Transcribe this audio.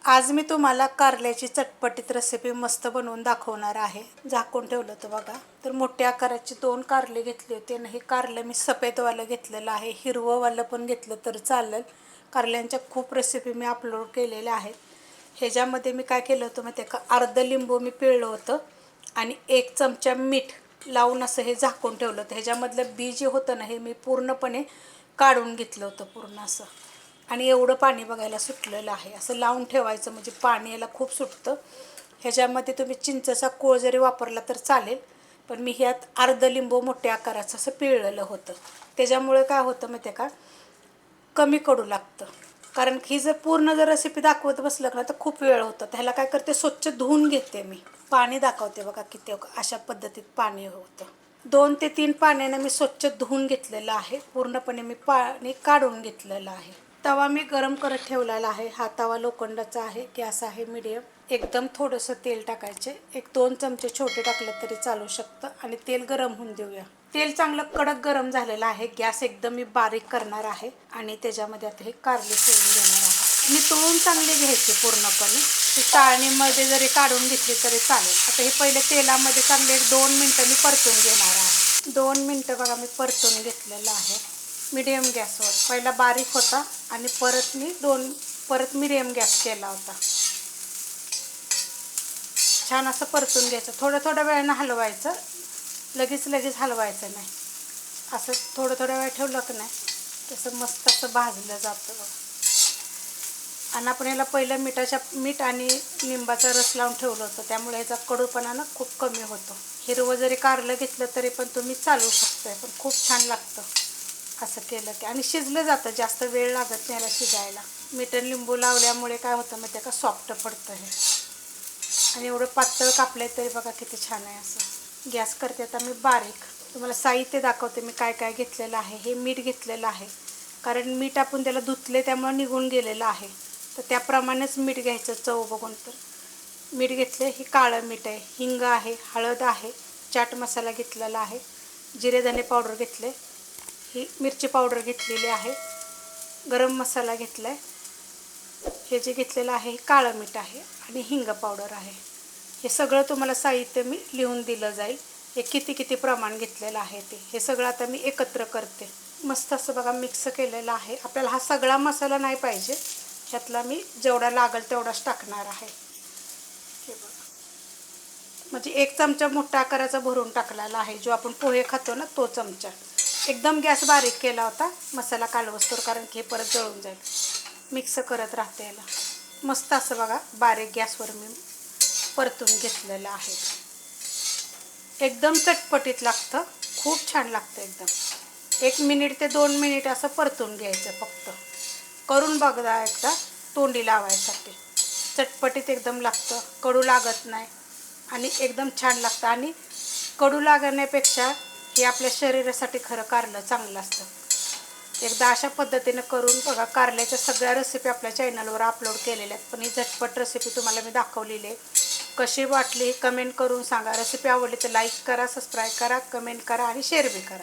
आज मी तुम्हाला कारल्याची चटपटीत रेसिपी मस्त बनवून दाखवणार आहे. झाकून ठेवलं होतं बघा. तर मोठ्या आकाराचे 2 कारले घेतले होते आणि हे कारलं मी सफेदवालं घेतलेलं आहे. हिरवंवालं पण घेतलं तर चालेल. कारल्यांच्या खूप रेसिपी मी अपलोड केलेल्या आहेत. ह्याच्यामध्ये मी काय केलं होतं माहिती आहे का, अर्ध लिंबू मी पिळलं होतं आणि 1 चमचा मीठ लावून असं हे झाकून ठेवलं होतं. ह्याच्यामधलं बी जे होतं ना, हे मी पूर्णपणे काढून घेतलं होतं पूर्ण असं. आणि एवढं पाणी बघायला सुटलेलं आहे. असं लावून ठेवायचं म्हणजे पाणी याला खूप सुटतं. ह्याच्यामध्ये तुम्ही चिंचेचा कोळ जरी वापरला तर चालेल, पण मी ह्यात अर्ध लिंबू मोठ्या आकाराचं असं पिळलेलं होतं. त्याच्यामुळे काय होतं माहिती आहे का, कमी कडू लागतं. कारण ही जर पूर्ण जर रेसिपी दाखवत बसलं ना तर खूप वेळ होतं. त्याला काय करते, स्वच्छ धुवून घेते मी. पाणी दाखवते बघा किती अशा पद्धतीत पाणी होतं. 2 ते 3 पाण्यानं मी स्वच्छ धुवून घेतलेलं आहे. पूर्णपणे मी पाणी काढून घेतलेलं आहे. तवा मी गरम करत ठेवलेला आहे. हा तवा लोखंडाचा आहे. गॅस आहे मीडियम. एकदम थोडंसं तेल टाकायचे. 1-2 चमचे छोटे टाकले तरी चालू शकतं आणि तेल गरम होऊन देऊया. तेल चांगलं कडक गरम झालेलं आहे. गॅस एकदम मी बारीक करणार आहे आणि त्याच्यामध्ये आता हे कारले सोडून देणार आहे. नितळून चांगले घ्यायचे पूर्णपणे. ही चाळणीमध्ये जरी काढून घेतली तरी चालेल. आता हे पहिले तेलामध्ये चांगले 2 मिनटं मी परतून घेणार आहे. 2 मिनटं बघा मी परतून घेतलेलं आहे मीडियम गॅसवर. पहिला बारीक होता आणि परत मीडियम गॅस केला होता. छान असं परतून घ्यायचं. थोड्या वेळानं हलवायचं, लगेच हलवायचं नाही. असं थोड्या वेळ ठेवलं की नाही तसं मस्त असं भाजलं जातं बघा. आणि आपण याला पहिलं मीठ आणि लिंबाचा रस लावून ठेवलं होतं, त्यामुळे ह्याचा कडूपणा ना खूप कमी होतो. हिरवं जरी कारलं घेतलं तरी पण तुम्ही चालू शकताय, पण खूप छान लागतं असं केलं की. आणि शिजलं जातं, जास्त वेळ लागत नाही याला शिजायला. मीठ आणि लिंबू लावल्यामुळे काय होतं माहिती आहे का, सॉफ्ट पडतं हे. आणि एवढं पातळ कापलं तरी बघा किती छान आहे असं. गॅस करते आता मी बारीक. तुम्हाला साहित्य दाखवते मी काय काय घेतलेलं आहे. हे मीठ घेतलेलं आहे, कारण मीठ आपण त्याला धुतले त्यामुळे निघून गेलेलं आहे, तर त्याप्रमाणेच मीठ घ्यायचं चव बघून. तर मीठ घेतले, हे काळं मीठ आहे, हिंग आहे, हळद आहे, चाट मसाला घेतलेला आहे, जिरे धने पावडर घेतले, ही मिरची पावडर घेतलेली आहे, गरम मसाला घेतला आहे, हे जे घेतलेलं आहे हे काळं मीठ आहे आणि हिंग पावडर आहे. हे सगळं तुम्हाला साहित्य मी लिहून दिलं जाईल, हे किती किती प्रमाण घेतलेलं आहे ते. हे सगळं आता मी एकत्र करते. मस्त असं बघा मिक्स केलेलं आहे. आपल्याला हा सगळा मसाला नाही पाहिजे, ह्यातला मी जेवढा लागेल तेवढाच टाकणार आहे. हे बघा, म्हणजे 1 चमचा मोठ्या आकाराचा भरून टाकलेला आहे, जो आपण पोहे खातो ना तो चमचा. एकदम गॅस बारीक केला होता मसाला कालवस्तोर, कारण की हे परत जळून जाईल. मिक्स करत राहते याला. मस्त असं बघा बारीक गॅसवर मी परतून घेतलेलं आहे. एकदम चटपटीत लागतं, खूप छान लागतं एकदम. 1 मिनिट ते 2 मिनिट असं परतून घ्यायचं फक्त. करून बघा एकदा तोंडी लावायसाठी. चटपटीत एकदम लागतं, कडू लागत नाही आणि एकदम छान लागतं. आणि कडू लागण्यापेक्षा हे आपल्या शरीरासाठी खरं कारलं चांगलं असतं. एकदा अशा पद्धतीनं करून बघा. कारल्याच्या सगळ्या रेसिपी आपल्या चॅनलवर अपलोड केलेल्या आहेत, पण ही झटपट रेसिपी तुम्हाला मी दाखवलेली आहे. कशी वाटली कमेंट करून सांगा. रेसिपी आवडली तर लाईक करा, सबस्क्राईब करा, कमेंट करा आणि शेअर बी करा.